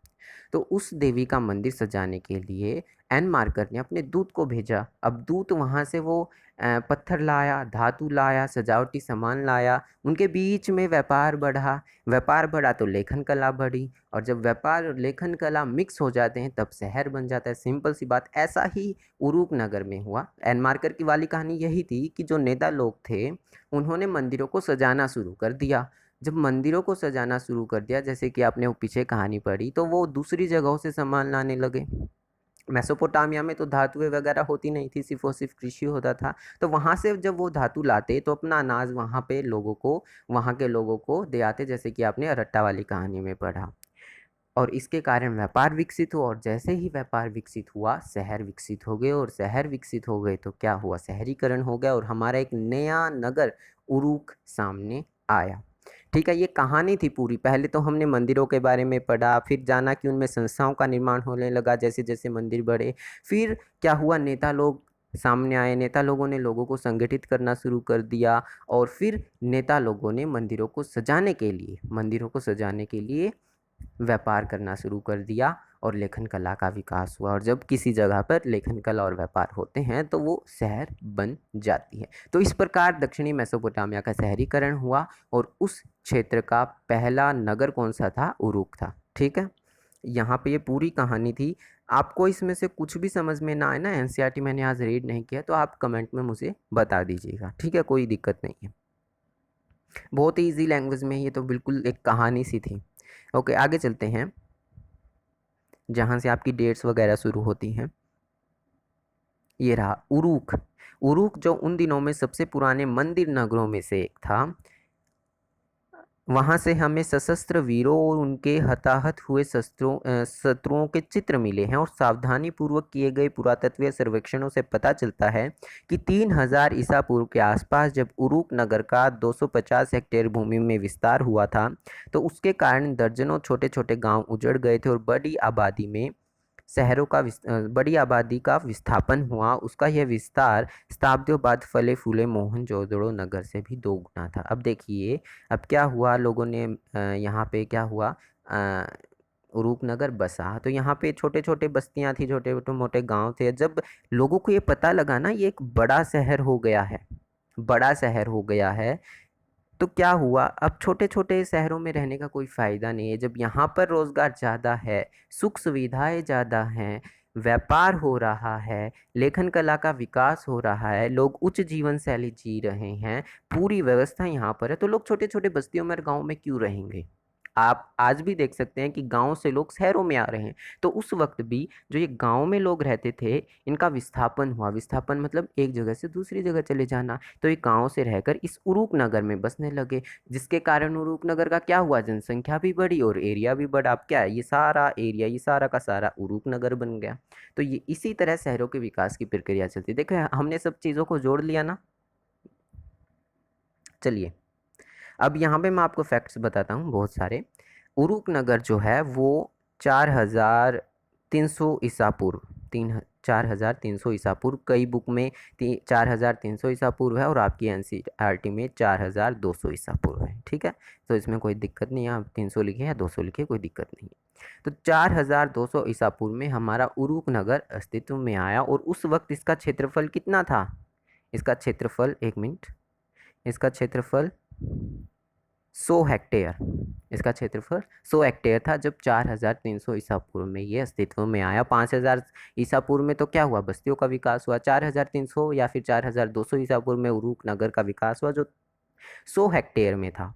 तो उस देवी का मंदिर सजाने के लिए एन मार्कर ने अपने दूत को भेजा। अब दूत वहाँ से वो पत्थर लाया, धातु लाया, सजावटी सामान लाया, उनके बीच में व्यापार बढ़ा तो लेखन कला बढ़ी, और जब व्यापार और लेखन कला मिक्स हो जाते हैं तब शहर बन जाता है। सिंपल सी बात। ऐसा ही उरूक नगर में हुआ। एन मार्कर की वाली कहानी यही थी कि जो नेता लोग थे उन्होंने मंदिरों को सजाना शुरू कर दिया। जब मंदिरों को सजाना शुरू कर दिया, जैसे कि आपने वो पीछे कहानी पढ़ी, तो वो दूसरी जगहों से सामान लाने लगे। मेसोपोटामिया में तो धातुएं वगैरह होती नहीं थी, सिर्फ और सिर्फ कृषि होता था। तो वहाँ से जब वो धातु लाते तो अपना अनाज वहाँ पे वहाँ के लोगों को दे आते, जैसे कि आपने अरट्टा वाली कहानी में पढ़ा। और इसके कारण व्यापार विकसित हुआ, और जैसे ही व्यापार विकसित हुआ शहर विकसित हो गए, और शहर विकसित हो गए तो क्या हुआ, शहरीकरण हो गया और हमारा एक नया नगर उरुक सामने आया। ठीक है, ये कहानी थी पूरी। पहले तो हमने मंदिरों के बारे में पढ़ा, फिर जाना कि उनमें संस्थाओं का निर्माण होने लगा जैसे जैसे मंदिर बढ़े। फिर क्या हुआ, नेता लोग सामने आए, नेता लोगों ने लोगों को संगठित करना शुरू कर दिया, और फिर नेता लोगों ने मंदिरों को सजाने के लिए व्यापार करना शुरू कर दिया, और लेखन कला का विकास हुआ। और जब किसी जगह पर लेखन कला और व्यापार होते हैं तो वो शहर बन जाती है। तो इस प्रकार दक्षिणी मेसोपोटामिया का शहरीकरण हुआ, और उस क्षेत्र का पहला नगर कौन सा था, उरुक था। ठीक है, यहाँ पे ये पूरी कहानी थी। आपको इसमें से कुछ भी समझ में ना आए ना, एनसीईआरटी मैंने आज रीड नहीं किया, तो आप कमेंट में मुझे बता दीजिएगा। ठीक है, कोई दिक्कत नहीं है, बहुत ही ईजी लैंग्वेज में, ये तो बिल्कुल एक कहानी सी थी। ओके, आगे चलते हैं जहाँ से आपकी डेट्स वगैरह शुरू होती हैं। ये रहा उरुक। उरुक जो उन दिनों में सबसे पुराने मंदिर नगरों में से एक था। वहाँ से हमें सशस्त्र वीरों और उनके हताहत हुए शत्रुओं के चित्र मिले हैं, और सावधानी पूर्वक किए गए पुरातत्वीय सर्वेक्षणों से पता चलता है कि 3000 ईसा पूर्व के आसपास जब उरुक नगर का 250 हेक्टेयर भूमि में विस्तार हुआ था, तो उसके कारण दर्जनों छोटे छोटे गांव उजड़ गए थे, और बड़ी आबादी का विस्थापन हुआ। उसका यह विस्तार शताब्दियों बाद फले फूले मोहनजोदड़ो नगर से भी 2 गुना था। अब देखिए, अब क्या हुआ, लोगों ने यहाँ पे क्या हुआ, उरुक नगर बसा, तो यहाँ पे छोटे छोटे बस्तियाँ थी, छोटे छोटे मोटे गांव थे। जब लोगों को ये पता लगा ना ये एक बड़ा शहर हो गया है, बड़ा शहर हो गया है, तो क्या हुआ, अब छोटे छोटे शहरों में रहने का कोई फ़ायदा नहीं है। जब यहाँ पर रोज़गार ज़्यादा है, सुख सुविधाएं ज़्यादा हैं, व्यापार हो रहा है, लेखन कला का विकास हो रहा है, लोग उच्च जीवन शैली जी रहे हैं, पूरी व्यवस्था यहाँ पर है, तो लोग छोटे छोटे बस्तियों में और गाँव में क्यों रहेंगे। आप आज भी देख सकते हैं कि गांव से लोग शहरों में आ रहे हैं। तो उस वक्त भी जो ये गांव में लोग रहते थे, इनका विस्थापन हुआ। विस्थापन मतलब एक जगह से दूसरी जगह चले जाना। तो ये गांव से रहकर इस उरुक नगर में बसने लगे, जिसके कारण उरुक नगर का क्या हुआ, जनसंख्या भी बढ़ी और एरिया भी बढ़ा। अब क्या है, ये सारा एरिया, ये सारा का सारा उरुक नगर बन गया। तो ये इसी तरह शहरों के विकास की प्रक्रिया चलती है। देखो हमने सब चीज़ों को जोड़ लिया ना। चलिए, अब यहाँ पे मैं आपको फैक्ट्स बताता हूँ बहुत सारे। उरुक नगर जो है वो 4300 ईसा पूर्व, 4300 ईसा पूर्व, कई बुक में 4300 ईसा पूर्व है, और आपकी एनसीईआरटी में 4200 ईसा पूर्व है। ठीक है, तो इसमें कोई दिक्कत नहीं है, आप 300 लिखे या 200 लिखे, कोई दिक्कत नहीं है। तो 4200 ईसा पूर्व में हमारा उरुक नगर अस्तित्व में आया, और उस वक्त इसका क्षेत्रफल कितना था, इसका क्षेत्रफल, एक मिनट, इसका क्षेत्रफल 100 हेक्टेयर, इसका क्षेत्रफल 100 हेक्टेयर था जब 4300 ईसा पूर्व में ये अस्तित्व में आया। 5000 ईसा पूर्व में तो क्या हुआ, बस्तियों का विकास हुआ। 4300 या फिर 4200 ईसा पूर्व में उरुक नगर का विकास हुआ जो 100 हेक्टेयर में था।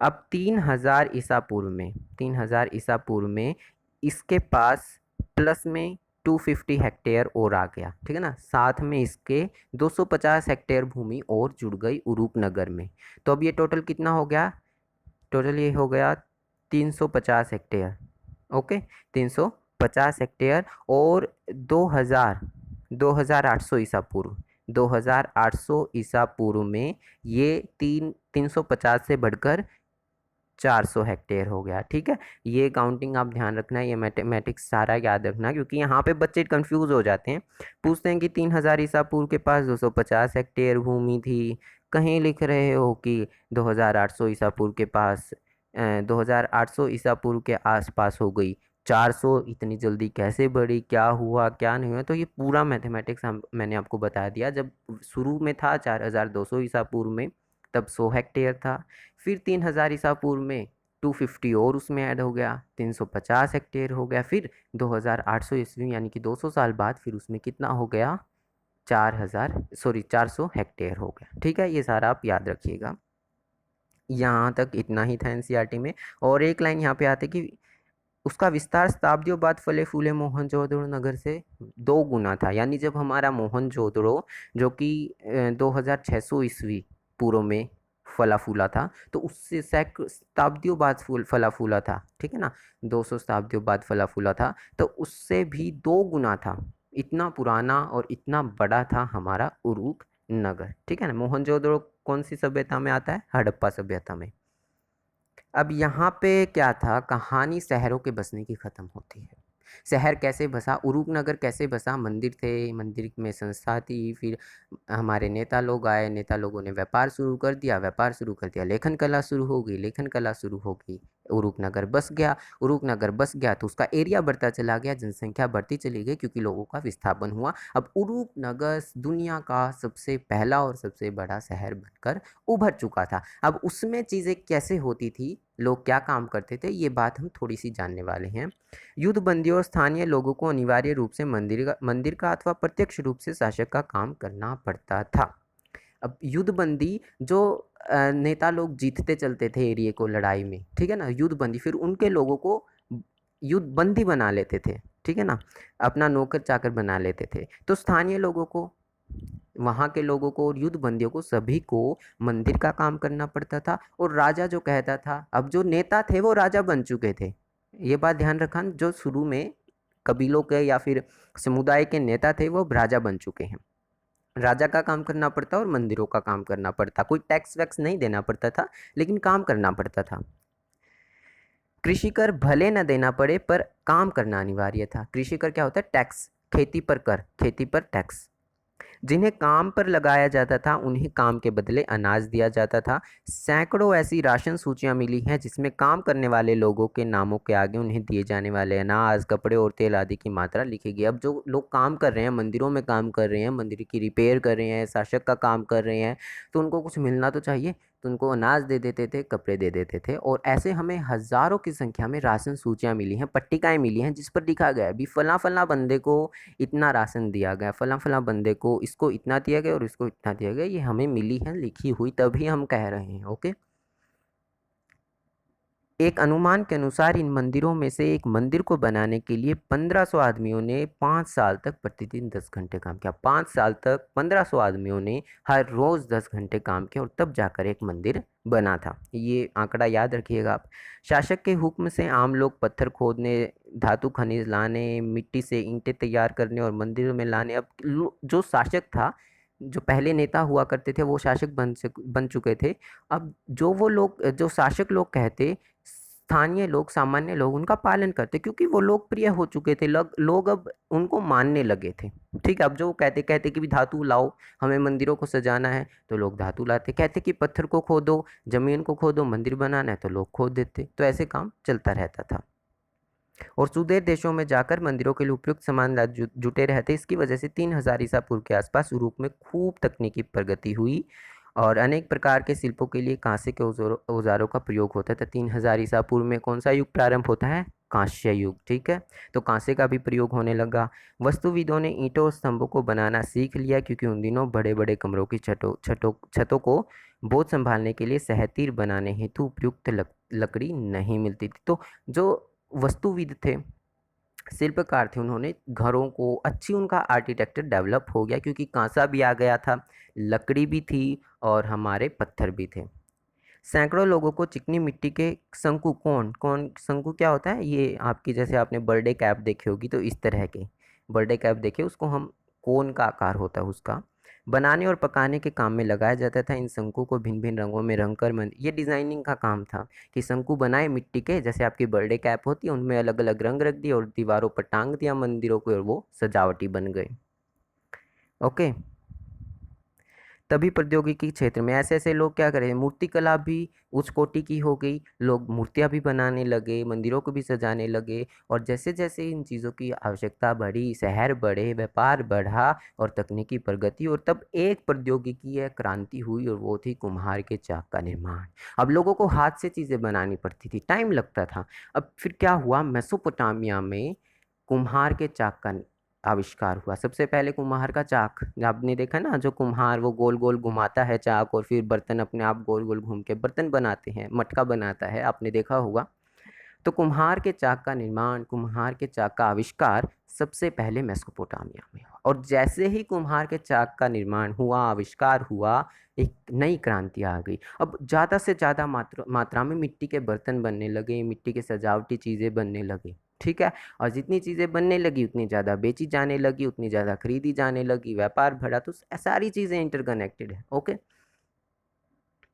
अब 3000 ईसा पूर्व में, 3000 ईसा पूर्व में इसके पास प्लस में 250 हेक्टेयर और आ गया। ठीक है ना, साथ में इसके 250 हेक्टेयर भूमि और जुड़ गई उरुक नगर में। तो अब ये टोटल कितना हो गया, टोटल ये हो गया 350 हेक्टेयर। ओके, 350 हेक्टेयर, और 2800 ईसा पूर्व, 2800 ईसा पूर्व में ये 350 से बढ़कर 400 हेक्टेयर हो गया। ठीक है, ये काउंटिंग आप ध्यान रखना, ये मैथमेटिक्स सारा याद रखना, क्योंकि यहाँ पे बच्चे कंफ्यूज हो जाते हैं। पूछते हैं कि 3000 ईसा पूर्व के पास 250 हेक्टेयर भूमि थी, कहीं लिख रहे हो कि 2800 ईसा पूर्व के पास 2800 ईसा पूर्व के आसपास हो गई, 400 इतनी जल्दी कैसे बढ़ी, क्या हुआ क्या नहीं हुआ। तो ये पूरा मैथमेटिक्स मैंने आपको बता दिया। जब शुरू में था 4200 ईसा पूर्व में, तब 100 हेक्टेयर था। फिर 3000 ईसा पूर्व में 250 और उसमें ऐड हो गया, 350 हेक्टेयर हो गया। फिर 2800 ईस्वी यानी कि 200 साल बाद फिर उसमें कितना हो गया, 400 हेक्टेयर हो गया। ठीक है, ये सारा आप याद रखिएगा। यहाँ तक इतना ही था एनसीईआरटी में। और एक लाइन यहाँ पे आती कि उसका विस्तार शताब्दियों बाद फले फूले मोहनजोदड़ो नगर से 2 गुना था। यानी जब हमारा मोहनजोदड़ो जो कि 2600 ईस्वी पूर्व में फला फूला था, तो उससे सैकड़ों शताब्दियों बाद फला फूला था, ठीक है ना, 200 शताब्दियों बाद फला फूला था, तो उससे भी 2 गुना था। इतना पुराना और इतना बड़ा था हमारा उरुक नगर, ठीक है ना। मोहनजोदड़ो कौन सी सभ्यता में आता है? हड़प्पा सभ्यता में। अब यहाँ पे क्या था, कहानी शहरों के बसने की ख़त्म होती है। शहर कैसे बसा, उरूप नगर कैसे बसा? मंदिर थे, मंदिर में संस्था थी, फिर हमारे नेता लोग आए, नेता लोगों ने व्यापार शुरू कर दिया, व्यापार शुरू कर दिया, लेखन कला शुरू हो गई, लेखन कला शुरू हो गई, उरूप नगर बस गया। उरूप नगर बस गया तो उसका एरिया बढ़ता चला गया, जनसंख्या बढ़ती चली गई क्योंकि लोगों का विस्थापन हुआ। अब उरूप नगर दुनिया का सबसे पहला और सबसे बड़ा शहर बनकर उभर चुका था। अब उसमें चीज़ें कैसे होती थी, लोग क्या काम करते थे, ये बात हम थोड़ी सी जानने वाले हैं। युद्ध बंदियों और स्थानीय लोगों को अनिवार्य रूप से मंदिर का अथवा प्रत्यक्ष रूप से शासक का काम करना पड़ता था। अब युद्ध बंदी जो नेता लोग जीतते चलते थे एरिया को लड़ाई में, ठीक है ना, युद्ध बंदी, फिर उनके लोगों को युद्ध बंदी बना लेते थे, ठीक है ना, अपना नौकर चाकर बना लेते थे। तो स्थानीय लोगों को, वहाँ के लोगों को और युद्ध बंदियों को सभी को मंदिर का काम करना पड़ता था। और राजा जो कहता था, अब जो नेता थे वो राजा बन चुके थे, ये बात ध्यान रखना, जो शुरू में कबीलों के या फिर समुदाय के नेता थे वो राजा बन चुके हैं। राजा का काम करना पड़ता और मंदिरों का काम करना पड़ता, कोई टैक्स वैक्स नहीं देना पड़ता था, लेकिन काम करना पड़ता था। कृषि कर भले न देना पड़े पर काम करना अनिवार्य था। कृषि कर क्या होता है? टैक्स, खेती पर कर, खेती पर टैक्स। जिन्हें काम पर लगाया जाता था उन्हें काम के बदले अनाज दिया जाता था। सैकड़ों ऐसी राशन सूचियां मिली हैं जिसमें काम करने वाले लोगों के नामों के आगे उन्हें दिए जाने वाले अनाज, कपड़े और तेल आदि की मात्रा लिखी गई। अब जो लोग काम कर रहे हैं, मंदिरों में काम कर रहे हैं, मंदिर की रिपेयर कर रहे हैं, शासक का काम कर रहे हैं, तो उनको कुछ मिलना तो चाहिए, तो उनको अनाज दे देते थे, कपड़े दे देते थे। और ऐसे हमें हज़ारों की संख्या में राशन सूचियाँ मिली हैं, पट्टिकाएँ मिली हैं, जिस पर लिखा गया है भी फलां फलां बंदे को इतना राशन दिया गया, फलां फलां बंदे को इसको इतना दिया गया और इसको इतना दिया गया, ये हमें मिली है लिखी हुई, तभी हम कह रहे हैं। ओके। एक अनुमान के अनुसार इन मंदिरों में से एक मंदिर को बनाने के लिए 1500 आदमियों ने 5 साल तक प्रतिदिन 10 घंटे काम किया। 5 साल तक 1500 आदमियों ने हर रोज़ 10 घंटे काम किया और तब जाकर एक मंदिर बना था। ये आंकड़ा याद रखिएगा आप। शासक के हुक्म से आम लोग पत्थर खोदने, धातु खनिज लाने, मिट्टी से ईंटें तैयार करने और मंदिरों में लाने। अब जो शासक था, जो पहले नेता हुआ करते थे, वो शासक बन चुके थे। अब जो वो लोग, जो शासक लोग कहते, स्थानीय लोग, सामान्य लोग उनका पालन करते क्योंकि वो लोकप्रिय हो चुके थे। लोग अब उनको मानने लगे थे। ठीक है, अब जो वो कहते कहते कि भी धातु लाओ, हमें मंदिरों को सजाना है, तो लोग धातु लाते। कहते कि पत्थर को खोदो, जमीन को खोदो, मंदिर बनाना है, तो लोग खोद देते। तो ऐसे काम चलता रहता था। और सुदूर देशों में जाकर मंदिरों के लिए उपयुक्त सामान जुटे रहते। इसकी वजह से 3000 ईसा पूर्व के आसपास यूरोप में खूब तकनीकी प्रगति हुई और अनेक प्रकार के शिल्पों के लिए कांसे के औजारों का प्रयोग होता था। 3000 ईसा पूर्व में कौन सा युग प्रारंभ होता है? कांस्य युग। ठीक है, तो कांसे का भी प्रयोग होने लगा। वस्तुविदों ने ईंटों और स्तंभों को बनाना सीख लिया क्योंकि उन दिनों बड़े बड़े कमरों की छतों को बोझ संभालने के लिए सहतीर बनाने हेतु उपयुक्त लकड़ी नहीं मिलती थी। तो जो वस्तुविद थे, शिल्पकार थे, उन्होंने घरों को अच्छी, उनका आर्किटेक्चर डेवलप हो गया क्योंकि कांसा भी आ गया था, लकड़ी भी थी और हमारे पत्थर भी थे। सैकड़ों लोगों को चिकनी मिट्टी के शंकु, कौन कौन शंकु क्या होता है? ये आपकी, जैसे आपने बर्थडे कैप देखी होगी, तो इस तरह के बर्थडे कैप देखे, उसको हम कोन का आकार होता है उसका, बनाने और पकाने के काम में लगाया जाता था। इन शंकु को भिन्न भिन्न रंगों में रंग कर ये डिज़ाइनिंग का काम था कि शंकु बनाए मिट्टी के, जैसे आपकी बर्थडे कैप होती है, उनमें अलग अलग रंग रख दिए और दीवारों पर टांग दिया मंदिरों को और वो सजावटी बन गए। ओके। तभी प्रौद्योगिकी क्षेत्र में ऐसे ऐसे लोग क्या करें, मूर्ति कला भी उच्च कोटि की हो गई, लोग मूर्तियां भी बनाने लगे, मंदिरों को भी सजाने लगे। और जैसे जैसे इन चीज़ों की आवश्यकता बढ़ी, शहर बढ़े, व्यापार बढ़ा और तकनीकी प्रगति, और तब एक प्रौद्योगिकी क्रांति हुई और वो थी कुम्हार के चाक का निर्माण। अब लोगों को हाथ से चीज़ें बनानी पड़ती थी, टाइम लगता था। अब फिर क्या हुआ, मेसोपोटामिया में कुम्हार के चाक का आविष्कार हुआ। सबसे पहले कुम्हार का चाक, आपने देखा ना, जो कुम्हार वो गोल गोल घुमाता है चाक और फिर बर्तन अपने आप गोल गोल घूम के बर्तन बनाते हैं, मटका बनाता है, आपने देखा होगा। तो कुम्हार के चाक का निर्माण, कुम्हार के चाक का आविष्कार सबसे पहले मेसोपोटामिया में हुआ। और जैसे ही कुम्हार के चाक का निर्माण हुआ, आविष्कार हुआ, एक नई क्रांति आ गई। अब ज़्यादा से ज़्यादा मात्रा में मिट्टी के बर्तन बनने लगे, मिट्टी के सजावटी चीज़ें बनने लगी, ठीक है। और जितनी चीज़ें बनने लगी उतनी ज़्यादा बेची जाने लगी, उतनी ज़्यादा खरीदी जाने लगी, व्यापार बढ़ा। तो सारी चीज़ें इंटरकनेक्टेड है। ओके,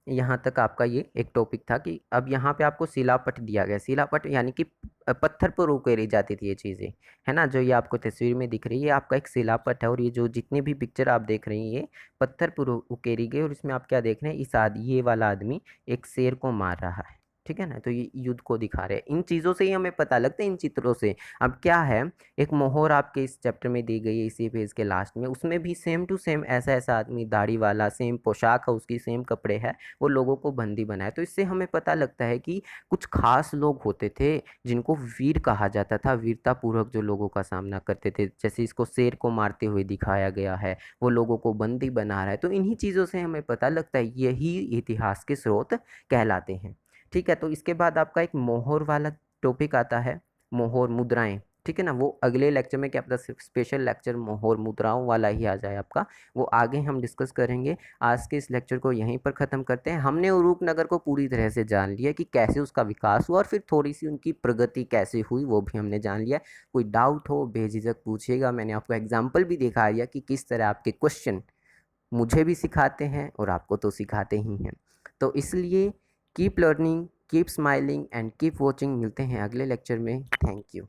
यहाँ तक आपका ये एक टॉपिक था कि अब यहाँ पे आपको शिलापट दिया गया। शिलापट यानी कि पत्थर पर उकेरी जाती थी ये चीज़ें, है ना। जो ये आपको तस्वीर में दिख रही है आपका एक शिलापट है। और ये जो जितनी भी पिक्चर आप देख रही हैं ये पत्थर पर उकेरी गई। और इसमें आप क्या देख रहे हैं, ये वाला आदमी एक शेर को मार रहा है, ठीक है ना। तो ये युद्ध को दिखा रहे हैं। इन चीज़ों से ही हमें पता लगता है, इन चित्रों से। अब क्या है, एक मोहर आपके इस चैप्टर में दी गई है, इसी पेज के लास्ट में। उसमें भी सेम टू सेम ऐसा ऐसा आदमी, दाढ़ी वाला, सेम पोशाक है उसकी, सेम कपड़े है, वो लोगों को बंदी बनाए। तो इससे हमें पता लगता है कि कुछ खास लोग होते थे जिनको वीर कहा जाता था, वीरतापूर्वक जो लोगों का सामना करते थे। जैसे इसको शेर को मारते हुए दिखाया गया है, वो लोगों को बंदी बना रहा है। तो इन्हीं चीज़ों से हमें पता लगता है यही इतिहास के स्रोत कहलाते हैं, ठीक है। तो इसके बाद आपका एक मोहर वाला टॉपिक आता है, मोहर मुद्राएं, ठीक है ना। वो अगले लेक्चर में क्या पता स्पेशल लेक्चर मोहर मुद्राओं वाला ही आ जाए आपका, वो आगे हम डिस्कस करेंगे। आज के इस लेक्चर को यहीं पर ख़त्म करते हैं। हमने रूपनगर को पूरी तरह से जान लिया कि कैसे उसका विकास हुआ और फिर थोड़ी सी उनकी प्रगति कैसे हुई वो भी हमने जान लिया। कोई डाउट हो बेझिझक पूछिएगा। मैंने आपको एग्जाम्पल भी दिखा दिया कि किस तरह आपके क्वेश्चन मुझे भी सिखाते हैं और आपको तो सिखाते ही हैं। तो इसलिए keep learning, keep smiling and keep watching. मिलते हैं अगले लेक्चर में। Thank you.